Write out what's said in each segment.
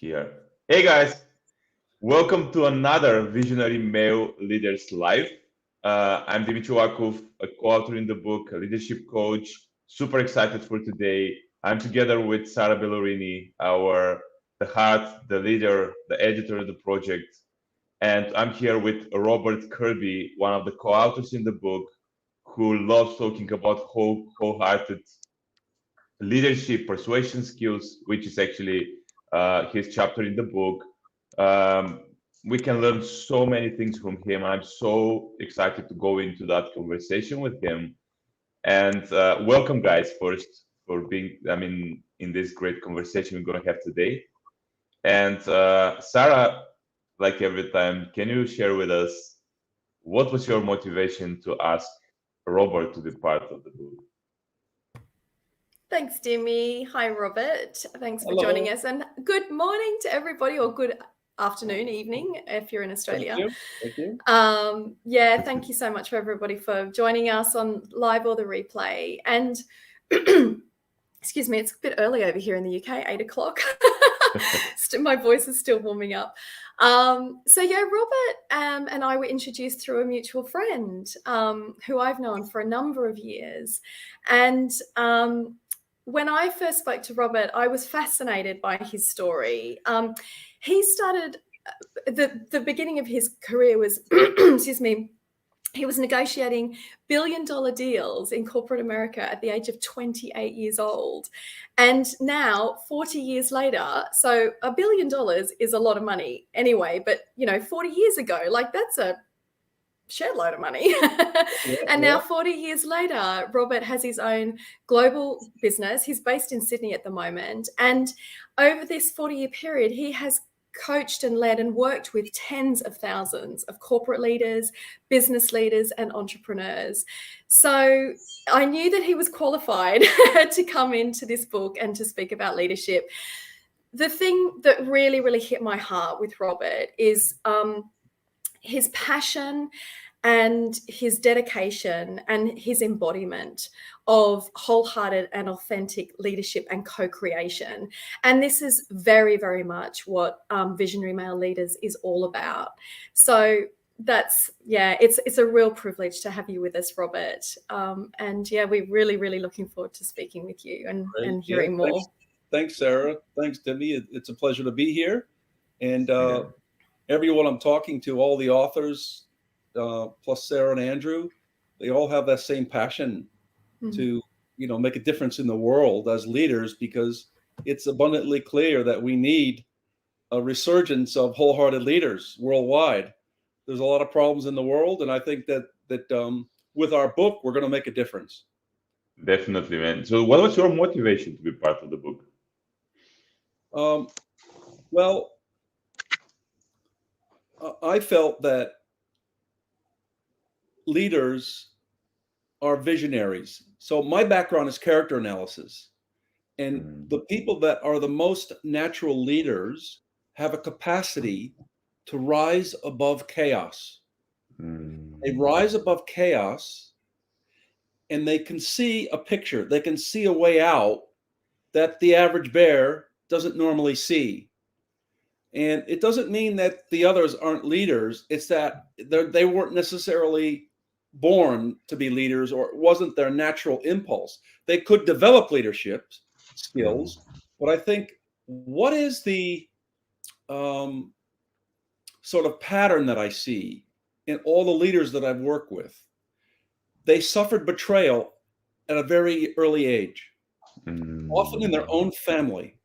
Here. Hey guys, welcome to another Visionary Male Leaders Live. I'm Dimitri Wakuf, a co-author in the book, a leadership coach. Super excited for today. I'm together with Sarah Bellorini, the heart, the leader, the editor of the project. And I'm here with Robert Kirby, one of the co-authors in the book, who loves talking about wholehearted leadership, persuasion skills, which is actually his chapter in the book. Um, we can learn so many things from him. I'm so excited to go into that conversation with him. And welcome, guys, first for being, in this great conversation we're going to have today. And Sarah, like every time, can you share with us what was your motivation to ask Robert to be part of the book? Thanks, Dimi. Hi, Robert. Thanks for Hello. joining us. And good morning to everybody, or good afternoon, evening, if you're in Australia. Thank you. Thank you so much for everybody for joining us on live or the replay. And excuse me, it's a bit early over here in the UK, 8 o'clock. My voice is still warming up. Robert and I were introduced through a mutual friend who I've known for a number of years. And when I first spoke to Robert, I was fascinated by his story. He started, the beginning of his career was, excuse me, he was negotiating billion-dollar deals in corporate America at the age of 28 years old. And now, 40 years later, so $1 billion is a lot of money anyway, but 40 years ago, that's a shed load of money. Now 40 years later, Robert has his own global business. He's based in Sydney at the moment. And over this 40-year period, he has coached and led and worked with tens of thousands of corporate leaders, business leaders, and entrepreneurs. So I knew that he was qualified to come into this book and to speak about leadership. The thing that really, really hit my heart with Robert is his passion and his dedication and his embodiment of wholehearted and authentic leadership and co-creation. And this is very, very much what Visionary Male Leaders is all about. So it's a real privilege to have you with us, Robert. We're really, really looking forward to speaking with you and hearing more. Thanks, Sarah. Thanks, Demi. It's a pleasure to be here. And everyone I'm talking to, all the authors, plus Sarah and Andrew, they all have that same passion to, make a difference in the world as leaders, because it's abundantly clear that we need a resurgence of wholehearted leaders worldwide. There's a lot of problems in the world, and I think that with our book, we're going to make a difference. Definitely, man. So what was your motivation to be part of the book? I felt that leaders are visionaries. So my background is character analysis, and the people that are the most natural leaders have a capacity to rise above chaos. They rise above chaos, and they can see a picture. They can see a way out that the average bear doesn't normally see. And it doesn't mean that the others aren't leaders. It's that they weren't necessarily born to be leaders, or it wasn't their natural impulse. They could develop leadership skills, but I think what is the sort of pattern that I see in all the leaders that I've worked with? They suffered betrayal at a very early age, often in their own family.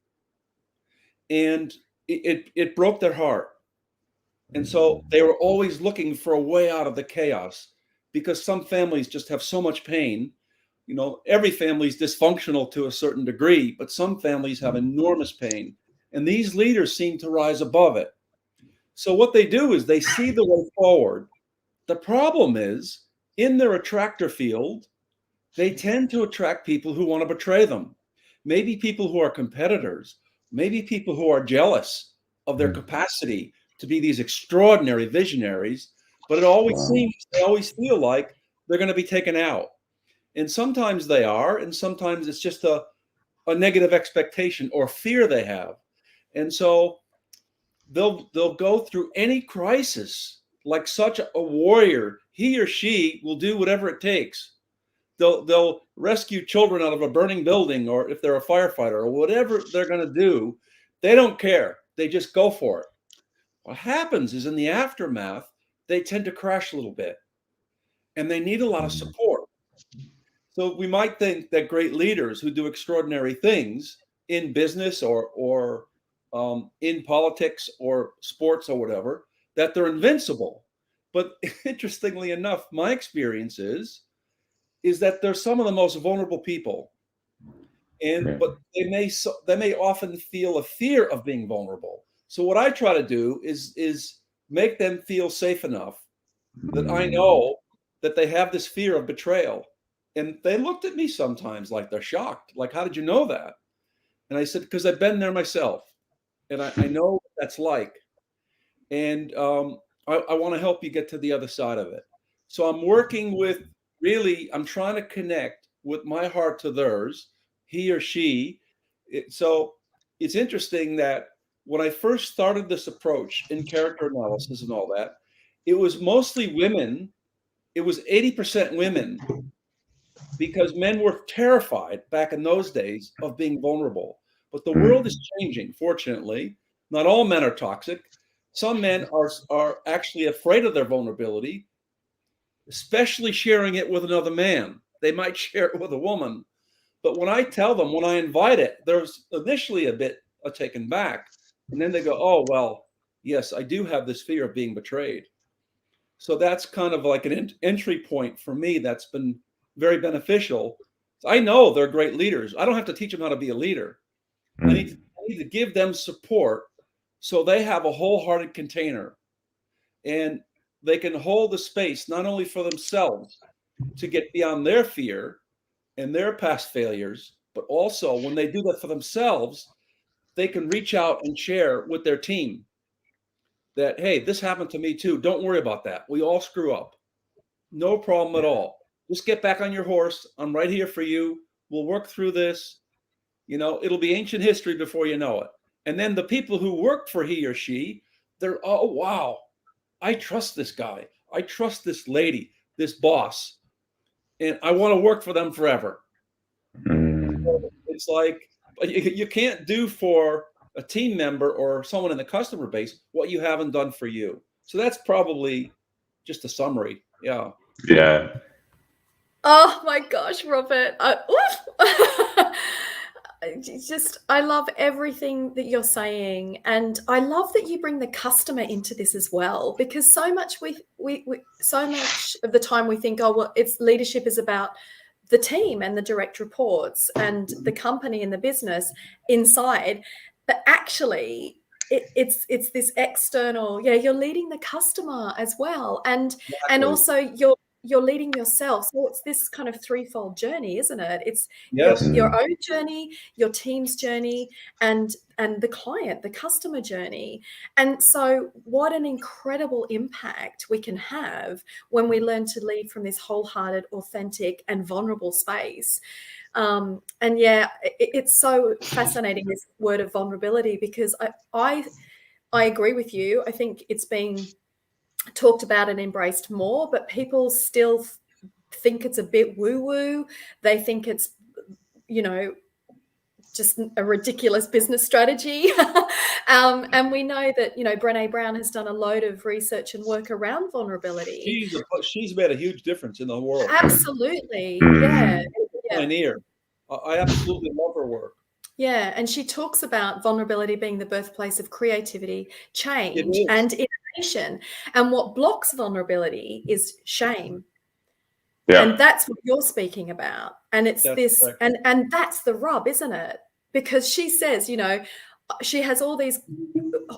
And it broke their heart. And so they were always looking for a way out of the chaos, because some families just have so much pain. Every family is dysfunctional to a certain degree, but some families have enormous pain. And these leaders seem to rise above it. So what they do is they see the way forward. The problem is, in their attractor field, they tend to attract people who want to betray them. Maybe people who are competitors, maybe people who are jealous of their capacity to be these extraordinary visionaries, but it always seems they always feel like they're going to be taken out. And sometimes they are, and sometimes it's just a negative expectation or fear they have. And so they'll go through any crisis like such a warrior. He or she will do whatever it takes. They'll rescue children out of a burning building, or if they're a firefighter, or whatever they're going to do, they don't care. They just go for it. What happens is, in the aftermath, they tend to crash a little bit, and they need a lot of support. So we might think that great leaders who do extraordinary things in business or in politics or sports or whatever, that they're invincible. But interestingly enough, my experience is that they're some of the most vulnerable people, but they may often feel a fear of being vulnerable. So what I try to do is make them feel safe enough that I know that they have this fear of betrayal. And they looked at me sometimes like they're shocked. Like, how did you know that? And I said, because I've been there myself, and I know what that's like. And I want to help you get to the other side of it. So I'm working with, I'm trying to connect with my heart to theirs, he or she. So it's interesting that when I first started this approach in character analysis and all that, it was mostly women. It was 80% women, because men were terrified back in those days of being vulnerable. But the world is changing, fortunately. Not all men are toxic. Some men are actually afraid of their vulnerability, especially sharing it with another man. They might share it with a woman. But when I tell them, when I invite it, there's initially a bit taken back. And then they go, oh, well, yes, I do have this fear of being betrayed. So that's kind of like an entry point for me that's been very beneficial. I know they're great leaders. I don't have to teach them how to be a leader. I need to give them support so they have a wholehearted container, and they can hold the space not only for themselves to get beyond their fear and their past failures, but also when they do that for themselves, they can reach out and share with their team that, hey, this happened to me too. Don't worry about that. We all screw up. No problem at all. Just get back on your horse. I'm right here for you. We'll work through this. You know, it'll be ancient history before you know it. And then the people who work for he or she, they're, oh, wow, I trust this guy. I trust this lady, this boss, and I want to work for them forever. It's like, you can't do for a team member or someone in the customer base what you haven't done for you. So that's probably just a summary. Yeah. Yeah. Oh my gosh, Robert. I love everything that you're saying, and I love that you bring the customer into this as well, because so much so much of the time we think, oh well, it's leadership is about the team and the direct reports and the company and the business inside, but actually it's this external, you're leading the customer as well, and also you're leading yourself. So it's this kind of threefold journey, isn't it? It's your own journey, your team's journey, and the client, the customer journey. And so what an incredible impact we can have when we learn to lead from this wholehearted, authentic, and vulnerable space. And it's so fascinating, this word of vulnerability, because I agree with you. I think it's being talked about and embraced more, but people still think it's a bit woo-woo. They think it's, just a ridiculous business strategy. And we know that, Brené Brown has done a load of research and work around vulnerability. She's made a huge difference in the world. Absolutely. Yeah. Pioneer. I absolutely love her work. Yeah. And she talks about vulnerability being the birthplace of creativity, change, and innovation. And what blocks vulnerability is shame. Yeah. And that's what you're speaking about. And it's and that's the rub, isn't it? Because she says, she has all these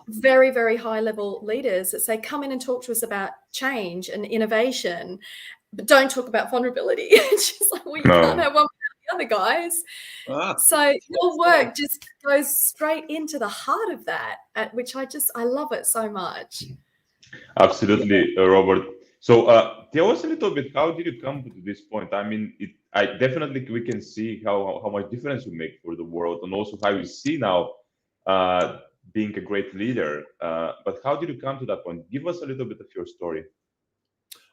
very, very high level leaders that say, come in and talk to us about change and innovation, but don't talk about vulnerability. And she's like, well, you can't have one without the other, guys. So your work just goes straight into the heart of that, which I love it so much. Absolutely, Robert. So tell us a little bit, how did you come to this point? I mean, I definitely, we can see how much difference you make for the world, and also how you see now being a great leader. But how did you come to that point? Give us a little bit of your story.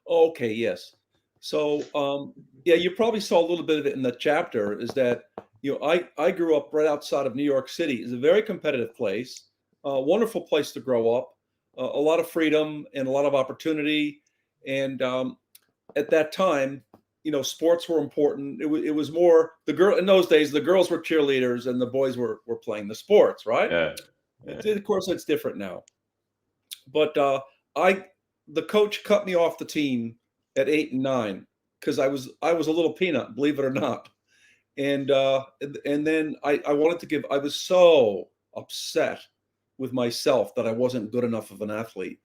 Okay, yes. So, yeah, you probably saw a little bit of it in the chapter. Is that I grew up right outside of New York City. It's a very competitive place, a wonderful place to grow up, a lot of freedom and a lot of opportunity. And at that time, sports were important. It was more the girl in those days. The girls were cheerleaders and the boys were playing the sports, right? Yeah. Of course, it's different now. But the coach cut me off the team at 8 and 9 because I was a little peanut, believe it or not. And then I wanted to give. I was so upset with myself that I wasn't good enough of an athlete.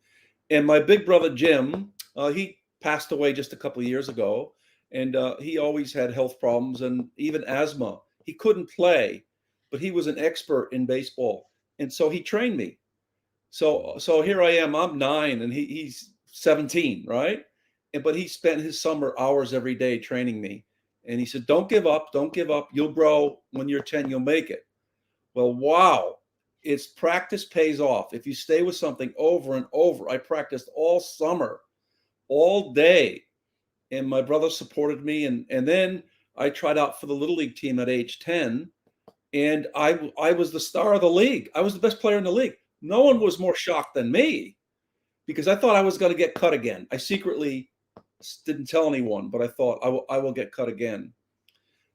And my big brother Jim, he passed away just a couple of years ago, and he always had health problems and even asthma. He couldn't play, but he was an expert in baseball, and so he trained me. So here I am. I'm 9, and he's 17, right? But he spent his summer hours every day training me. And he said, "Don't give up. Don't give up. You'll grow. When you're 10, you'll make it." Well, wow. It's practice pays off. If you stay with something over and over. I practiced all summer, all day. And my brother supported me. And then I tried out for the Little League team at age 10. And I was the star of the league. I was the best player in the league. No one was more shocked than me because I thought I was going to get cut again. I secretly didn't tell anyone, but I thought I will get cut again.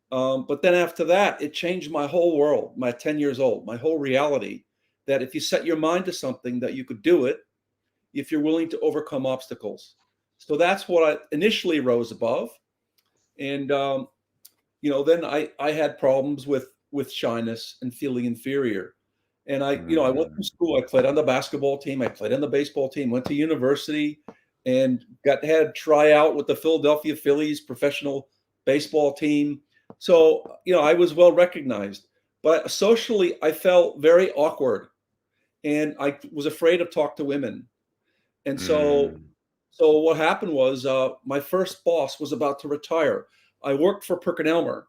But then after that, it changed my whole world, my 10 years old, my whole reality, that if you set your mind to something that you could do it, if you're willing to overcome obstacles. So that's what I initially rose above. And, then I had problems with shyness and feeling inferior. And I went to school. I played on the basketball team. I played on the baseball team, went to university and had tryout with the Philadelphia Phillies professional baseball team. So, I was well recognized, but socially I felt very awkward and I was afraid to talk to women. And so what happened was my first boss was about to retire. I worked for PerkinElmer.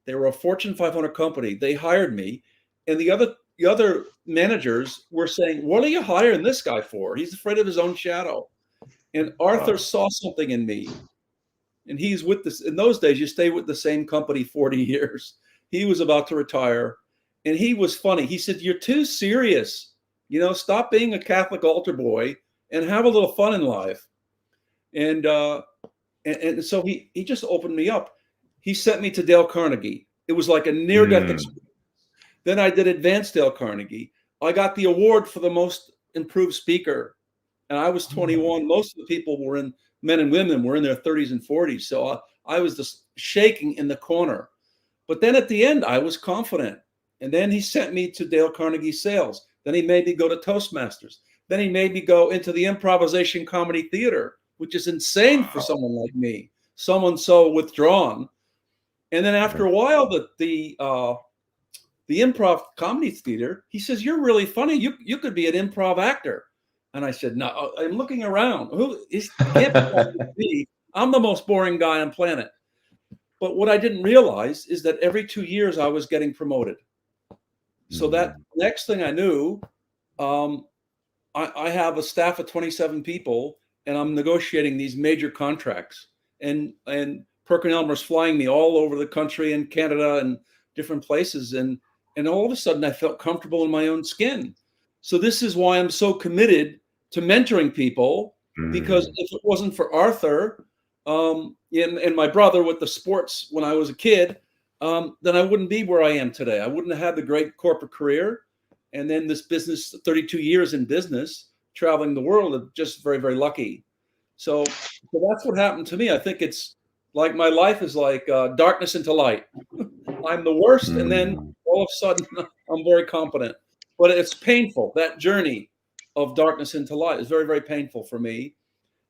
They were a Fortune 500 company. They hired me, and the other managers were saying, "What are you hiring this guy for? He's afraid of his own shadow." And Arthur saw something in me, and he's with this. In those days, you stay with the same company 40 years. He was about to retire, and he was funny. He said, "You're too serious. Stop being a Catholic altar boy and have a little fun in life." And so he just opened me up. He sent me to Dale Carnegie. It was like a near-death experience. Then I did Advanced Dale Carnegie. I got the award for the most improved speaker. And I was 21. Most of the people men and women were in their 30s and 40s. So I was just shaking in the corner. But then at the end, I was confident. And then he sent me to Dale Carnegie Sales. Then he made me go to Toastmasters. Then he made me go into the improvisation comedy theater, which is insane for someone like me, someone so withdrawn. And then after a while, the improv comedy theater, he says, "You're really funny. You could be an improv actor." And I said, "No, I'm looking around. Can't be. I'm the most boring guy on planet." But what I didn't realize is that every 2 years I was getting promoted. So that next thing I knew, I have a staff of 27 people, and I'm negotiating these major contracts. And PerkinElmer's flying me all over the country and Canada and different places. And all of a sudden I felt comfortable in my own skin. So this is why I'm so committed to mentoring people, because if it wasn't for Arthur and my brother with the sports when I was a kid, then I wouldn't be where I am today. I wouldn't have had the great corporate career. And then this business, 32 years in business, traveling the world, I'm just very, very lucky. So that's what happened to me. I think it's like my life is like darkness into light. I'm the worst, and then all of a sudden I'm very competent. But it's painful. That journey of darkness into light is very, very painful for me.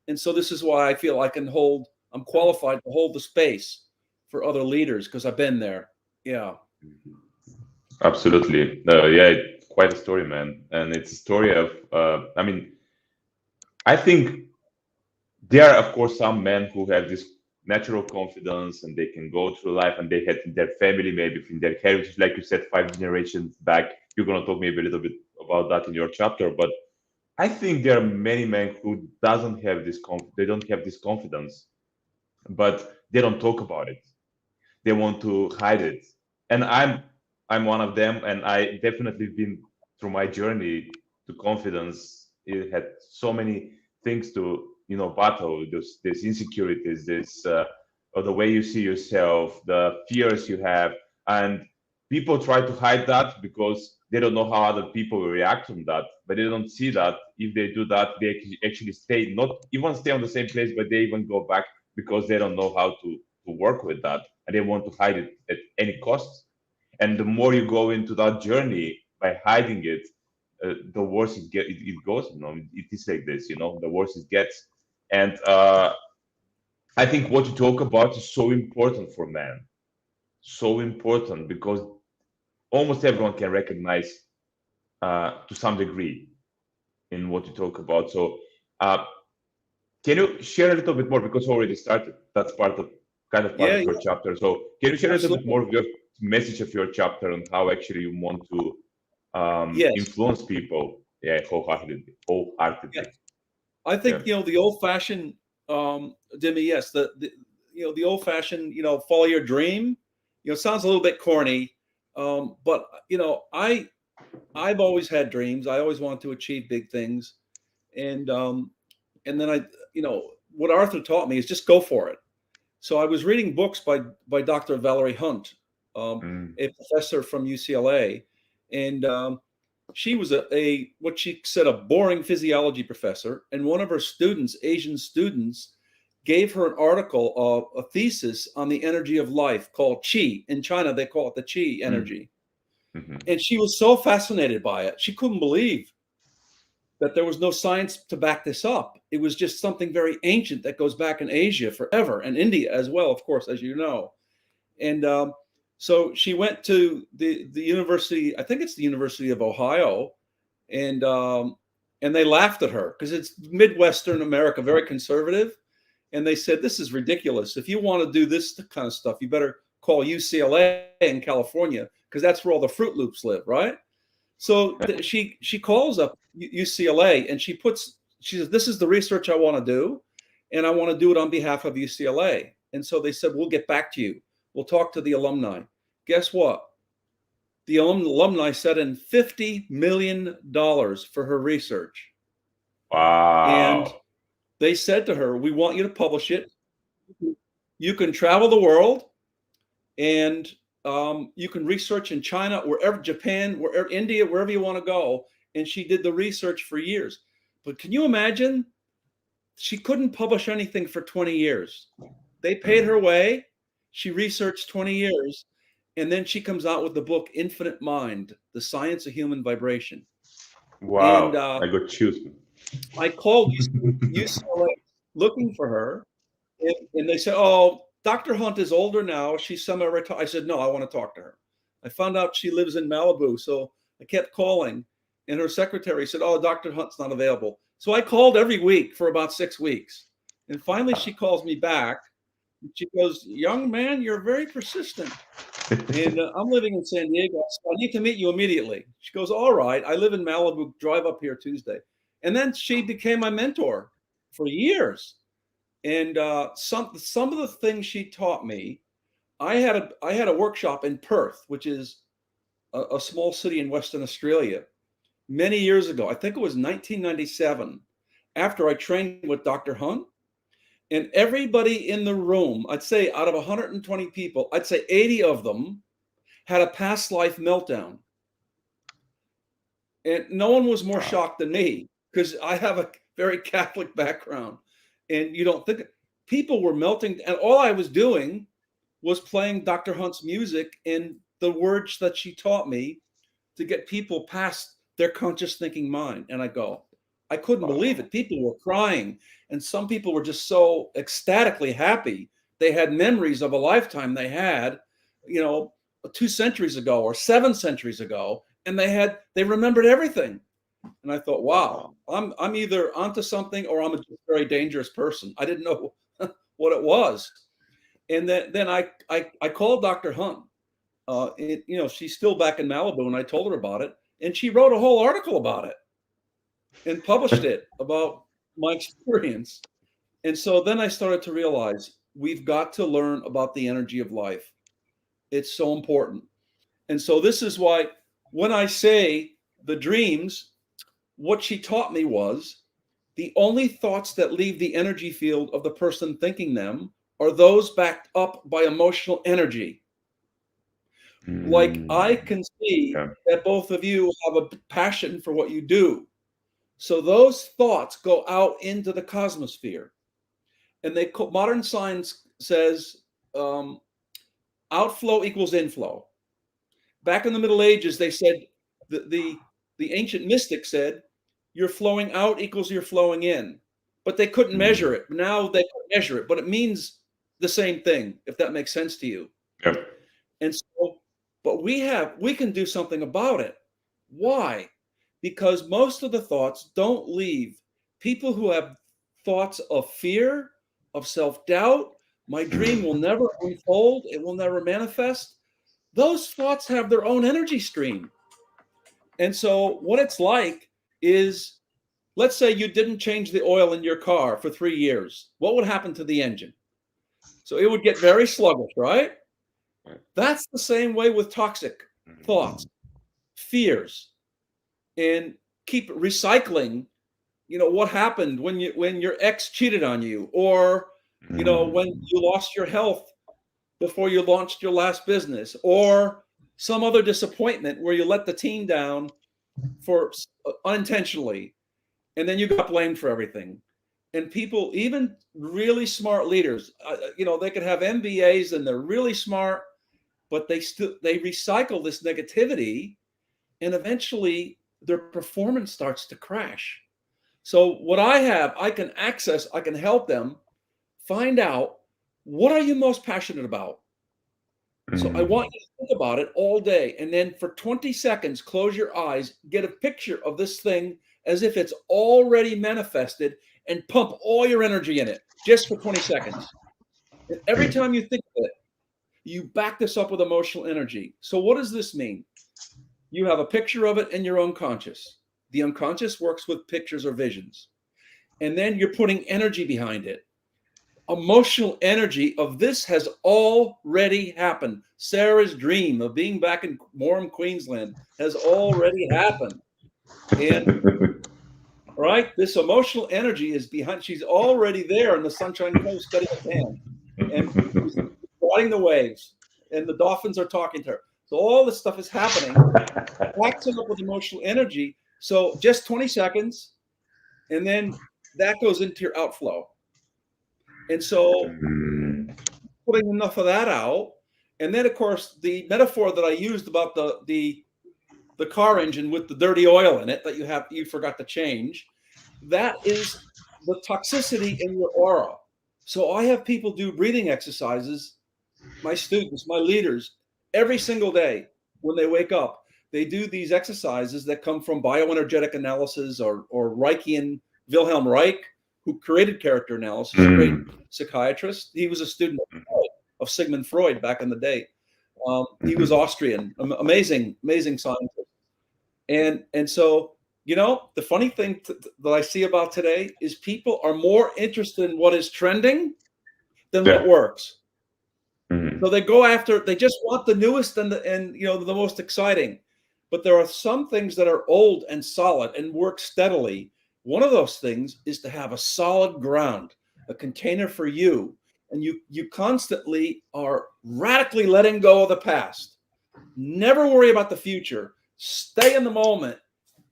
And so this is why I feel I'm qualified to hold the space for other leaders because I've been there. Yeah. Absolutely. Yeah, quite a story, man. And it's a story of, I think there are, of course, some men who have this natural confidence and they can go through life and they had in their family, maybe in their heritage, like you said, 5 generations back. You're going to talk maybe a little bit about that in your chapter, but I think there are many men who doesn't have this they don't have this confidence, but they don't talk about it. They want to hide it. And I'm one of them, and I definitely been through my journey to confidence. It had so many things to battle. These insecurities, this or the way you see yourself, the fears you have, and people try to hide that because they don't know how other people will react on that. But they don't see that if they do that, they actually stay not even stay on the same place, but they even go back because they don't know how to work with that, and they want to hide it at any cost. And the more you go into that journey by hiding it, the worse it goes. It is like this. The worse it gets. And I think what you talk about is so important for men, so important because almost everyone can recognize to some degree in what you talk about. So, can you share a little bit more because you already started? That's part of Yeah, your chapter. So, can you share a little bit absolutely. more of your message of your chapter and how actually you want to Yes. influence people? Yeah, wholeheartedly. Yeah. I think Yeah. the old-fashioned, Demi. Yes, the old-fashioned, follow your dream. Sounds a little bit corny, but I've always had dreams. I always want to achieve big things, and then what Arthur taught me is just go for it. So I was reading books by Dr. Valerie Hunt, Mm, a professor from UCLA, and she was a what she said a boring physiology professor, and one of her students, Asian students, gave her an article, a thesis on the energy of life called Qi. In China, they call it the Qi mm, energy, mhm. and she was so fascinated by it, she couldn't believe that there was no science to back this up. It was just something very ancient that goes back in Asia forever, and India as well, of course, as you know. And so she went to the university. I think it's the University of Ohio, and they laughed at her because it's Midwestern America, very conservative, and they said this is ridiculous. If you want to do this kind of stuff, you better call UCLA in California because that's where all the Fruit Loops live, right? So she calls up UCLA and she says, this is the research I want to do, and I want to do it on behalf of UCLA. And so they said, we'll get back to you. We'll talk to the alumni. Guess what? The alumni set in $50 million for her research. And Wow. they said to her, we want you to publish it. You can travel the world, and you can research in China, wherever, Japan, wherever, India, wherever you want to go. And she did the research for years. But can you imagine? She couldn't publish anything for 20 years. They paid her way. She researched 20 years. And then she comes out with the book, Infinite Mind, The Science of Human Vibration. And Wow. I got chills. I called UCLA looking for her. And they said, oh, Dr. Hunt is older now. She's semi-retired. I said, no, I want to talk to her. I found out she lives in Malibu. So I kept calling. And her secretary said, oh, Dr. Hunt's not available. So I called every week for about 6 weeks. And finally, she calls me back. She goes, young man, you're very persistent. And I'm living in San Diego, so I need to meet you immediately. She goes, all right. I live in Malibu. Drive up here Tuesday. And then she became my mentor for years. And some of the things she taught me, I had a workshop in Perth, which is a small city in Western Australia, many years ago. I think it was 1997, after I trained with Dr. Hunt. And everybody in the room, I'd say out of 120 people, I'd say 80 of them had a past life meltdown. And no one was more shocked than me because I have a very Catholic background. And you don't think people were melting. And all I was doing was playing Dr. Hunt's music and the words that she taught me to get people past their conscious thinking mind. And I couldn't believe it. People were crying. And some people were just so ecstatically happy. They had memories of a lifetime they had, 2 centuries ago or 7 centuries ago. And they remembered everything. And I thought, wow, I'm either onto something or I'm a very dangerous person. I didn't know what it was. And then I called Dr. Hunt. She's still back in Malibu, and I told her about it. And she wrote a whole article about it and published it about my experience. And so then I started to realize we've got to learn about the energy of life. It's so important. And so this is why when I say the dreams, what she taught me was the only thoughts that leave the energy field of the person thinking them are those backed up by emotional energy. Like I can see that both of you have a passion for what you do. So those thoughts go out into the cosmosphere. And modern science says outflow equals inflow. Back in the Middle Ages, they said, the ancient mystics said, you're flowing out equals you're flowing in. But they couldn't measure it. Now they can measure it, but it means the same thing, if that makes sense to you. Yep. And so, but we can do something about it. Why? Because most of the thoughts don't leave. People who have thoughts of fear, of self-doubt, my dream will never unfold, it will never manifest. Those thoughts have their own energy stream. And so what it's like is, let's say you didn't change the oil in your car for 3 years. What would happen to the engine? So it would get very sluggish, right? That's the same way with toxic thoughts, fears, and keep recycling. You know, what happened when your ex cheated on you, or, you know, when you lost your health before you launched your last business, or some other disappointment where you let the team down for unintentionally, and then you got blamed for everything. And people, even really smart leaders, you know, they could have MBAs and they're really smart, but they recycle this negativity, and eventually their performance starts to crash. So what I can help them find out, what are you most passionate about? So I want you to think about it all day. And then for 20 seconds, close your eyes, get a picture of this thing as if it's already manifested, and pump all your energy in it just for 20 seconds. And every time you think of it, you back this up with emotional energy. So what does this mean? You have a picture of it in your unconscious. The unconscious works with pictures or visions. And then you're putting energy behind it. Emotional energy of this has already happened. Sarah's dream of being back in warm Queensland has already happened. And right, this emotional energy is behind. She's already there in the Sunshine Coast getting a tan and riding the waves, and the dolphins are talking to her. So all this stuff is happening. Backs it up with emotional energy. So just 20 seconds, and then that goes into your outflow. And so putting enough of that out, and then of course the metaphor that I used about the car engine with the dirty oil in it that you forgot to change, that is the toxicity in your aura. So I have people do breathing exercises, my students, my leaders, every single day when they wake up. They do these exercises that come from bioenergetic analysis or Reichian. Wilhelm Reich, who created character analysis, a great psychiatrist. He was a student of Sigmund Freud back in the day. He was Austrian, amazing scientist. And so, you know, the funny thing that I see about today is people are more interested in what is trending than what works. So they just want the newest and you know, the most exciting. But there are some things that are old and solid and work steadily. One of those things is to have a solid ground, a container for you. And you constantly are radically letting go of the past. Never worry about the future. Stay in the moment,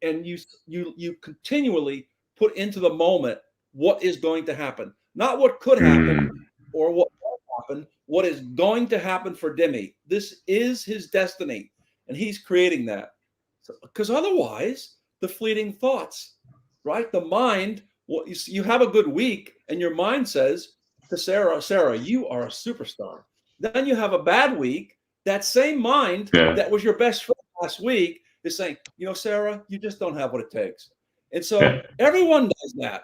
and you continually put into the moment what is going to happen. Not what could happen or what will happen, what is going to happen for Demi. This is his destiny, and he's creating that. Because otherwise, the fleeting thoughts, right? The mind, you have a good week, and your mind says to Sarah, you are a superstar. Then you have a bad week. That same mind that was your best friend last week is saying, you know, Sarah, you just don't have what it takes. And so everyone does that.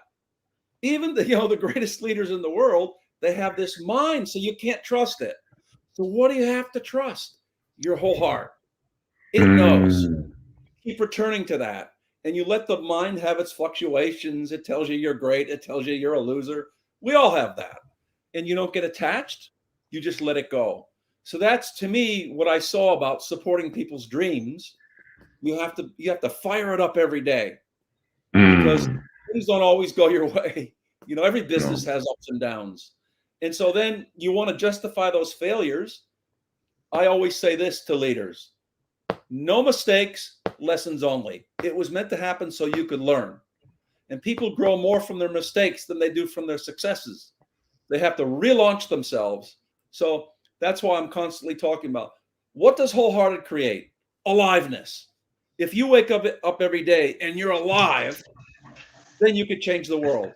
Even the greatest leaders in the world, they have this mind, so you can't trust it. So what do you have to trust? Your whole heart. It knows. You keep returning to that, and you let the mind have its fluctuations. It tells you you're great. It tells you you're a loser. We all have that. And you don't get attached. You just let it go. So that's, to me, what I saw about supporting people's dreams. You have to fire it up every day, because things don't always go your way. Every business has ups and downs. And so then you want to justify those failures. I always say this to leaders: no mistakes, lessons only. It was meant to happen so you could learn. And people grow more from their mistakes than they do from their successes. They have to relaunch themselves. So that's why I'm constantly talking about, what does Wholehearted create? Aliveness. If you wake up every day and you're alive, then you could change the world.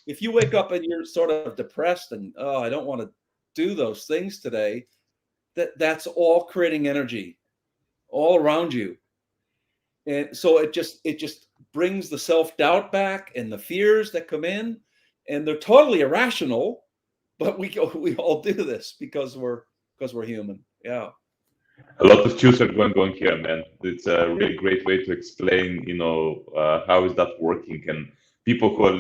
If you wake up and you're sort of depressed and, I don't want to do those things today, that's all creating energy all around you. And so it just brings the self-doubt back and the fears that come in, and they're totally irrational, but we all do this because we're human. Yeah. A lot of juice are going here, man. It's a really great way to explain, how is that working. And people who are,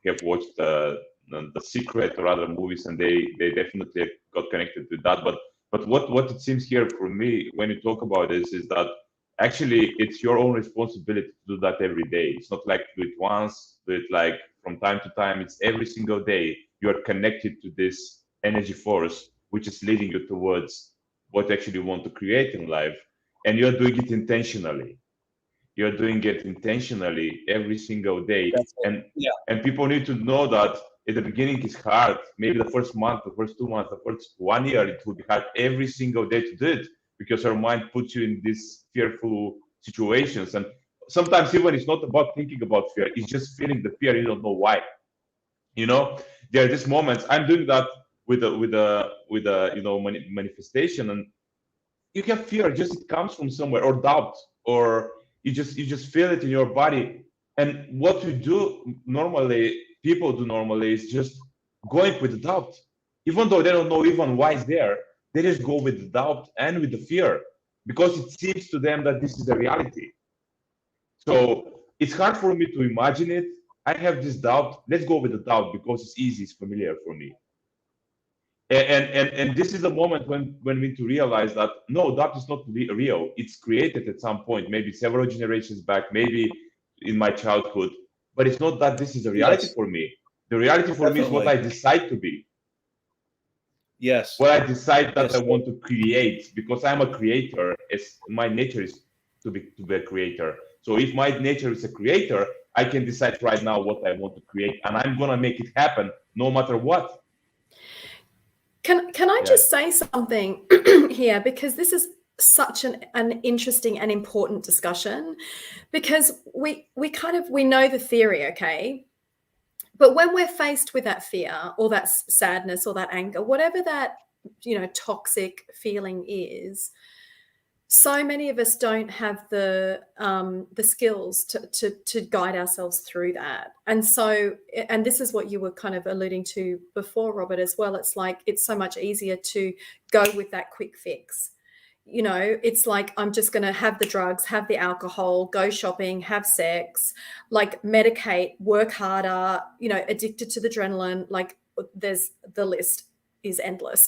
have watched The Secret or other movies, and they definitely got connected to that. But what it seems here for me when you talk about this is that actually it's your own responsibility to do that every day. It's not like do it once, do it like from time to time. It's every single day you are connected to this energy force, which is leading you towards what you actually want to create in life. And you're doing it intentionally. You're doing it intentionally every single day. And people need to know that at the beginning it's hard. Maybe the first month, the first 2 months, the first 1 year, it will be hard every single day to do it, because our mind puts you in these fearful situations. And sometimes even it's not about thinking about fear, it's just feeling the fear. You don't know why. There are these moments. I'm doing that with a manifestation, and you have fear, just it comes from somewhere, or doubt, or you just feel it in your body. And what we do normally, people do normally, is just going with the doubt, even though they don't know even why it's there. They just go with the doubt and with the fear, because it seems to them that this is the reality. So it's hard for me to imagine it. I have this doubt. Let's go with the doubt because it's easy, it's familiar for me. And this is the moment when we need to realize that no, doubt is not real. It's created at some point, maybe several generations back, maybe in my childhood, but it's not that this is a reality for me. The reality for me is what I decide to be. Yes. What I decide that I want to create, because I'm a creator. My nature is to be a creator. So if my nature is a creator, I can decide right now what I want to create, and I'm gonna make it happen no matter what. Can I just say something here, because this is such an interesting and important discussion, because we know the theory, okay? But when we're faced with that fear or that sadness or that anger, whatever that, toxic feeling is, so many of us don't have the skills to guide ourselves through that. And so, and this is what you were kind of alluding to before, Robert, as well. It's like, it's so much easier to go with that quick fix. It's like, I'm just going to have the drugs, have the alcohol, go shopping, have sex, like medicate, work harder, addicted to the adrenaline. Like, the list is endless.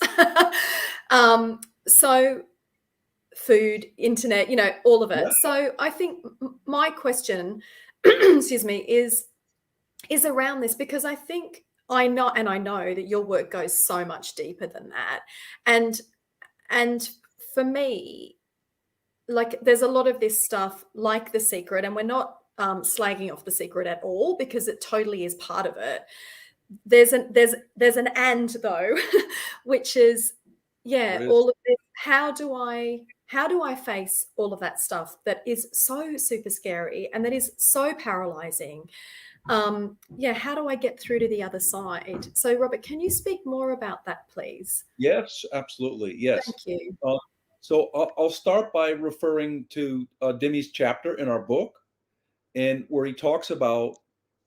So food, internet, all of it. Yeah. So I think my question, excuse me, is around this, because I know that your work goes so much deeper than that. And for me, like, there's a lot of this stuff like The Secret, and we're not slagging off The Secret at all, because it totally is part of it. There's an and though, which is, all of this. How do I face all of that stuff that is so super scary and that is so paralyzing? How do I get through to the other side? So, Robert, can you speak more about that, please? Yes, absolutely. Yes. Thank you. So I'll start by referring to Demi's chapter in our book, and where he talks about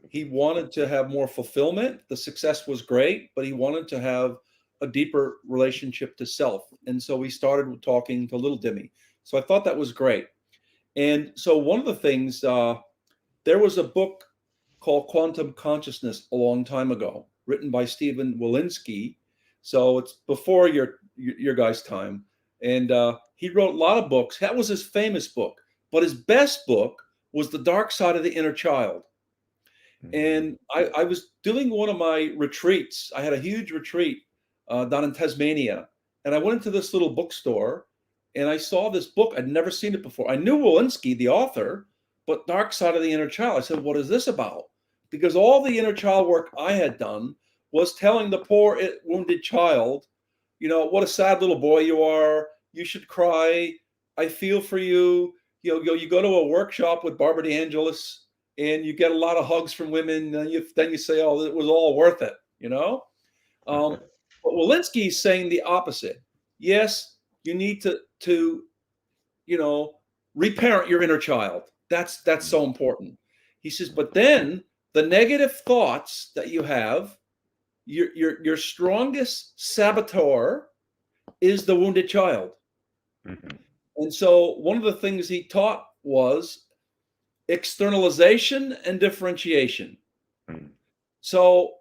he wanted to have more fulfillment. The success was great, but he wanted to have a deeper relationship to self. And so we started talking to little Demi. So I thought that was great. And so one of the things, there was a book called Quantum Consciousness a long time ago, written by Stephen Walensky. So it's before your guys' time. And he wrote a lot of books. That was his famous book. But his best book was The Dark Side of the Inner Child. And I was doing one of my retreats. I had a huge retreat down in Tasmania. And I went into this little bookstore and I saw this book. I'd never seen it before. I knew Walensky, the author, but Dark Side of the Inner Child. I said, what is this about? Because all the inner child work I had done was telling the poor wounded child, what a sad little boy you are. You should cry. I feel for you. You go to a workshop with Barbara DeAngelis and you get a lot of hugs from women. And then you say, oh, it was all worth it, But Walensky's saying the opposite. Yes, you need to reparent your inner child. That's so important. He says, but then the negative thoughts that you have, your strongest saboteur is the wounded child. Mm-hmm. And so one of the things he taught was externalization and differentiation. Mm-hmm. So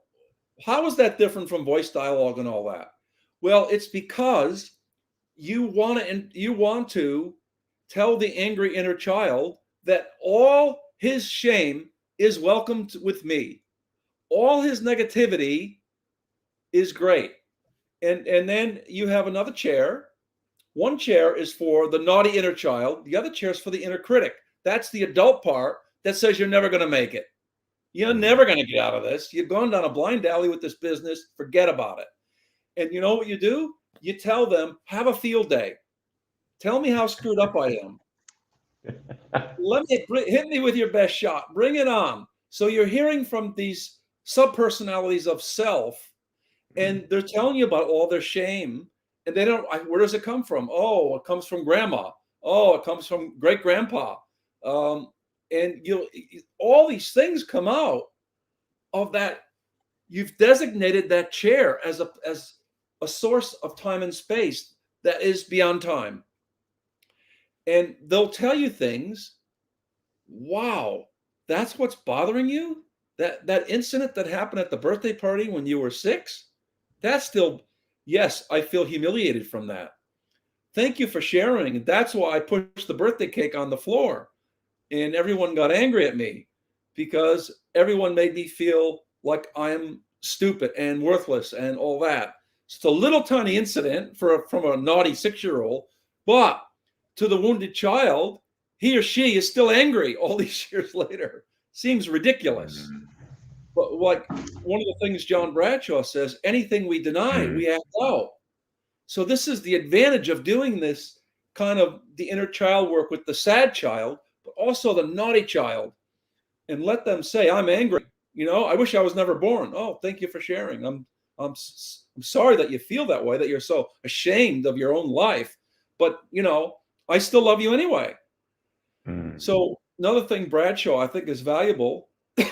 how is that different from voice dialogue and all that? Well, it's because you want to tell the angry inner child that all his shame is welcomed with me. All his negativity is great. And then you have another chair. One chair is for the naughty inner child. The other chair is for the inner critic. That's the adult part that says you're never going to make it. You're never going to get out of this. You've gone down a blind alley with this business. Forget about it. And you know what you do? You tell them, have a field day. Tell me how screwed up I am. Hit me with your best shot. Bring it on. So you're hearing from these subpersonalities of self, and they're telling you about all their shame. And they don't. Where does it come from? Oh, it comes from grandma. Oh, it comes from great grandpa. And all these things come out of that. You've designated that chair as a source of time and space that is beyond time. And they'll tell you things. Wow, that's what's bothering you? That incident that happened at the birthday party when you were 6? That's still, yes, I feel humiliated from that. Thank you for sharing. That's why I pushed the birthday cake on the floor. And everyone got angry at me because everyone made me feel like I'm stupid and worthless and all that. It's a little tiny incident from a naughty 6-year-old, but to the wounded child, he or she is still angry all these years later. Seems ridiculous. But like one of the things John Bradshaw says, anything we deny, we act out. So this is the advantage of doing this kind of the inner child work with the sad child, but also the naughty child, and let them say, I'm angry. I wish I was never born. Oh, thank you for sharing. I'm sorry that you feel that way, that you're so ashamed of your own life, but I still love you anyway. So another thing Bradshaw I think is valuable,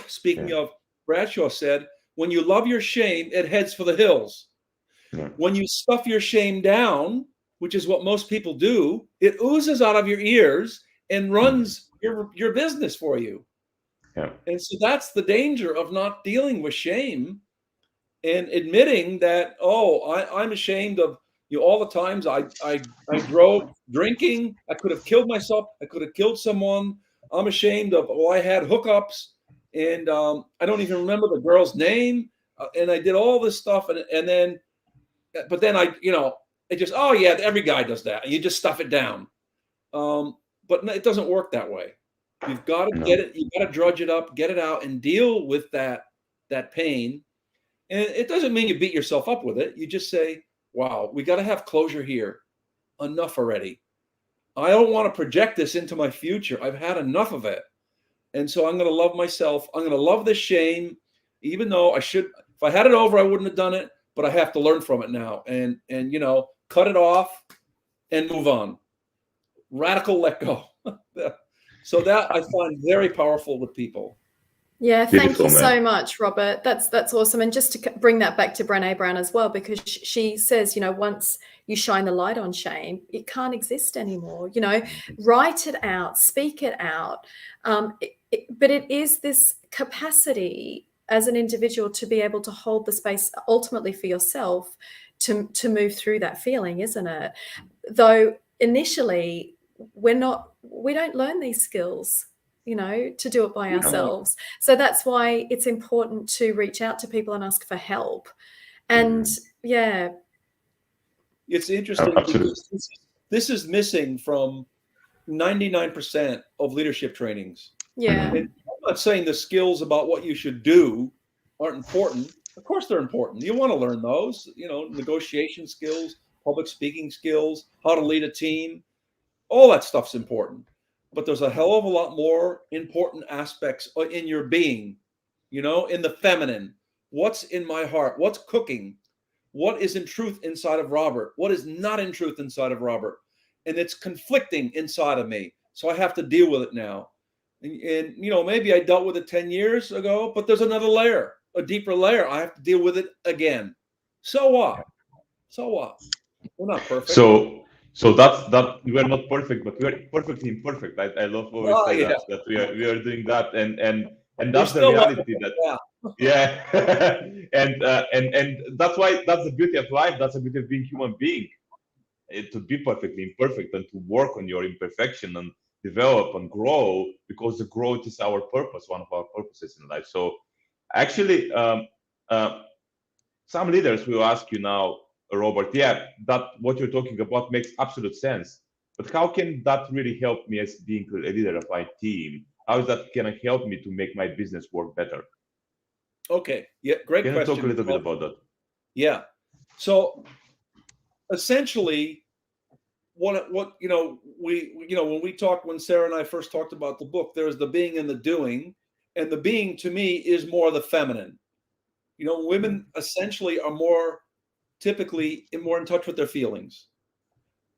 speaking of, Bradshaw said, when you love your shame, it heads for the hills. Yeah. When you stuff your shame down, which is what most people do, it oozes out of your ears and runs your business for you. Yeah. And so that's the danger of not dealing with shame and admitting that, I'm ashamed of all the times I drove drinking. I could have killed myself. I could have killed someone. I'm ashamed of, I had hookups. And I don't even remember the girl's name. And I did all this stuff. And then it just, every guy does that. And you just stuff it down. But it doesn't work that way. You've got to get it. You've got to drudge it up, get it out, and deal with that pain. And it doesn't mean you beat yourself up with it. You just say, wow, we got to have closure here. Enough already. I don't want to project this into my future. I've had enough of it. And so I'm going to love myself. I'm going to love this shame, even though if I had it over, I wouldn't have done it, but I have to learn from it now and cut it off and move on. Radical let go. So that I find very powerful with people. Yeah, thank Beautiful, you man. so much, Robert. That's awesome. And just to bring that back to Brené Brown as well, because she says, once you shine the light on shame, it can't exist anymore. Write it out, speak it out. But it is this capacity as an individual to be able to hold the space ultimately for yourself to move through that feeling, isn't it? Though initially we don't learn these skills, to do it by ourselves. So that's why it's important to reach out to people and ask for help. And yeah. It's interesting because this is missing from 99% of leadership trainings. Yeah. And I'm not saying the skills about what you should do aren't important. Of course they're important. You want to learn those, negotiation skills, public speaking skills, how to lead a team. All that stuff's important. But there's a hell of a lot more important aspects in your being, in the feminine. What's in my heart? What's cooking? What is in truth inside of Robert? What is not in truth inside of Robert? And it's conflicting inside of me. So I have to deal with it now. And maybe I dealt with it 10 years ago, but there's another layer, a deeper layer. I have to deal with it again. So what? We're not perfect. So that we are not perfect, but we are perfectly imperfect. I love always say that we are doing that, and that's the reality and that's why that's the beauty of life. That's the beauty of being human being, to be perfectly imperfect and to work on your imperfection and develop and grow, because the growth is our purpose, one of our purposes in life. So actually, some leaders will ask you now, Robert, that what you're talking about makes absolute sense, but how can that really help me as being a leader of my team? How is that can help me to make my business work better? Okay, yeah, great question. Can you talk a little bit about that? Yeah, so essentially, what when Sarah and I first talked about the book, there's the being and the doing, and the being to me is more the feminine. Women essentially are typically more in touch with their feelings.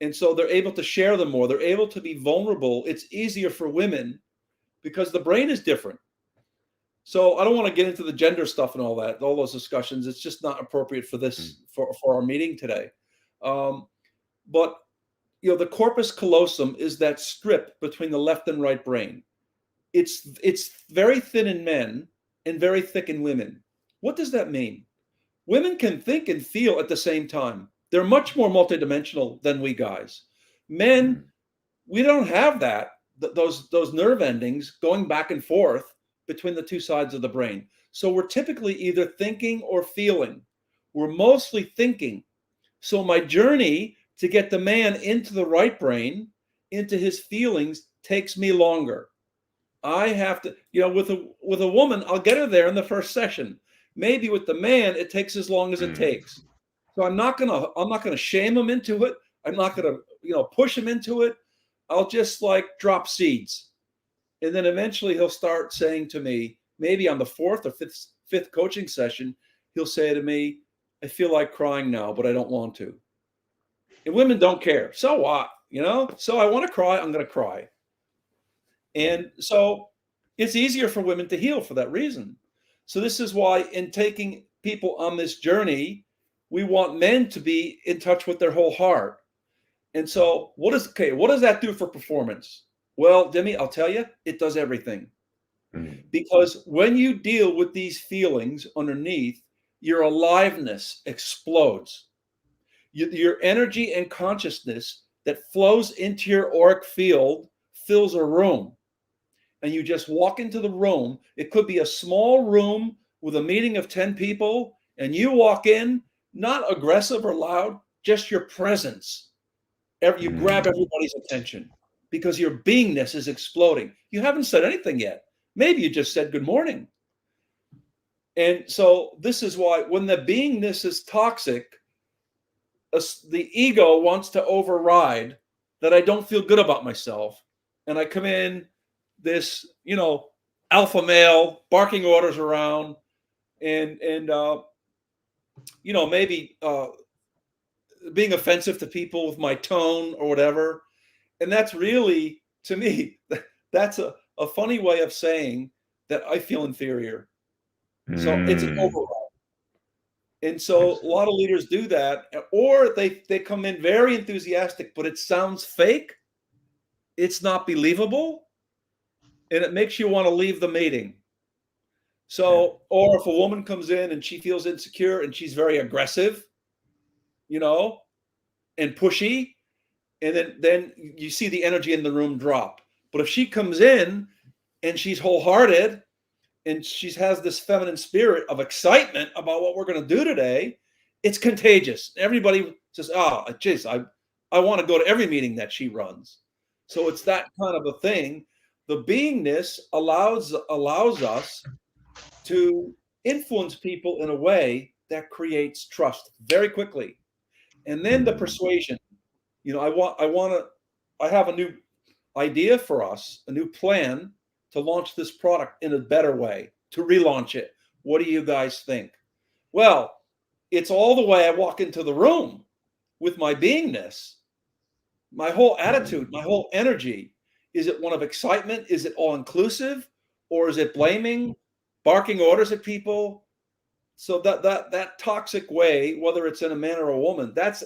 And so they're able to share them more. They're able to be vulnerable. It's easier for women because the brain is different. So I don't want to get into the gender stuff and all those discussions. It's just not appropriate for this, for our meeting today. But the corpus callosum is that strip between the left and right brain. It's very thin in men and very thick in women. What does that mean? Women can think and feel at the same time. They're much more multidimensional than we guys. Men, we don't have that. Those nerve endings going back and forth between the two sides of the brain. So we're typically either thinking or feeling. We're mostly thinking. So my journey to get the man into the right brain, into his feelings, takes me longer. I have to, with a woman, I'll get her there in the first session. Maybe with the man, it takes as long as it takes. So I'm not gonna shame him into it. I'm not gonna, push him into it. I'll just drop seeds. And then eventually he'll start saying to me, maybe on the fourth or fifth coaching session, he'll say to me, I feel like crying now, but I don't want to. And women don't care. So what? So I want to cry, I'm going to cry. And so it's easier for women to heal for that reason. So this is why in taking people on this journey, we want men to be in touch with their whole heart. And so what does that do for performance? Well, Demi, I'll tell you, it does everything. Because when you deal with these feelings underneath, your aliveness explodes. Your energy and consciousness that flows into your auric field fills a room. And you just walk into the room. It could be a small room with a meeting of 10 people, and you walk in, not aggressive or loud, just your presence. You grab everybody's attention because your beingness is exploding. You haven't said anything yet. Maybe you just said good morning. And so this is why when the beingness is toxic, the ego wants to override that I don't feel good about myself. And I come in this, alpha male barking orders around and maybe being offensive to people with my tone or whatever. And that's really, to me, that's a funny way of saying that I feel inferior. So it's an override. And so a lot of leaders do that, or they come in very enthusiastic, but it sounds fake. It's not believable. And it makes you want to leave the meeting. So, or if a woman comes in and she feels insecure and she's very aggressive, and pushy, and then you see the energy in the room drop. But if she comes in and she's wholehearted and she has this feminine spirit of excitement about what we're going to do today, it's contagious. Everybody says, oh, geez, I want to go to every meeting that she runs. So it's that kind of a thing. The beingness allows us to influence people in a way that creates trust very quickly. And then the persuasion. I have a new idea for us, a new plan to launch this product in a better way, to relaunch it. What do you guys think? Well, it's all the way I walk into the room with my beingness, my whole attitude, my whole energy. Is it one of excitement? Is it all inclusive? Or is it blaming, barking orders at people? So that toxic way, whether it's in a man or a woman, that's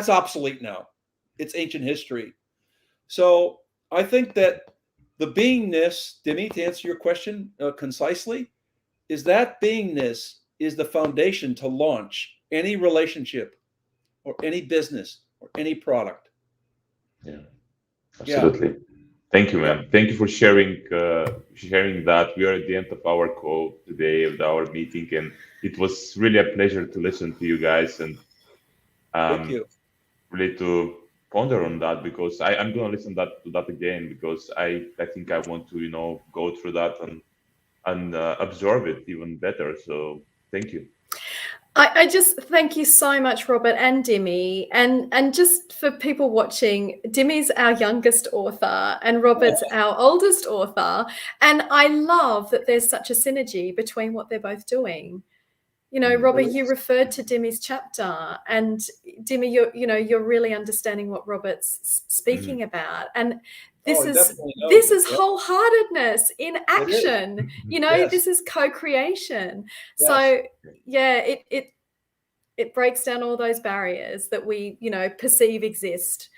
obsolete now. It's ancient history. So I think that the beingness, Demi, to answer your question concisely, is that beingness is the foundation to launch any relationship or any business or any product. Yeah, absolutely. Yeah. Thank you, man. Thank you for sharing that. We are at the end of our call today, of our meeting, and it was really a pleasure to listen to you guys and thank you. Really to ponder on that, because I'm going to listen to that again, because I think I want to go through that and absorb it even better. So thank you. I just thank you so much, Robert and Demi, and just for people watching, Demi's our youngest author and Robert's our oldest author, and I love that there's such a synergy between what they're both doing. Robert, you referred to Demi's chapter, and Demi, you're really understanding what Robert's speaking about, and this is wholeheartedness in action. This is co-creation. Yes. So yeah, it breaks down all those barriers that we perceive exist.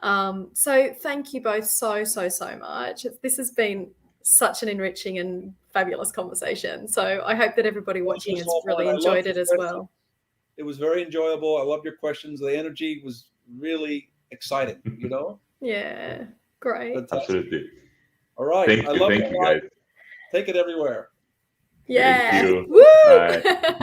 So thank you both so much. This has been such an enriching and fabulous conversation. So I hope that everybody watching has really enjoyed it as well. It was very enjoyable. I loved your questions. The energy was really exciting, Yeah, great. Fantastic. Absolutely. All right. Thank you guys. Take it everywhere. Yeah. Thank you. Woo! Bye.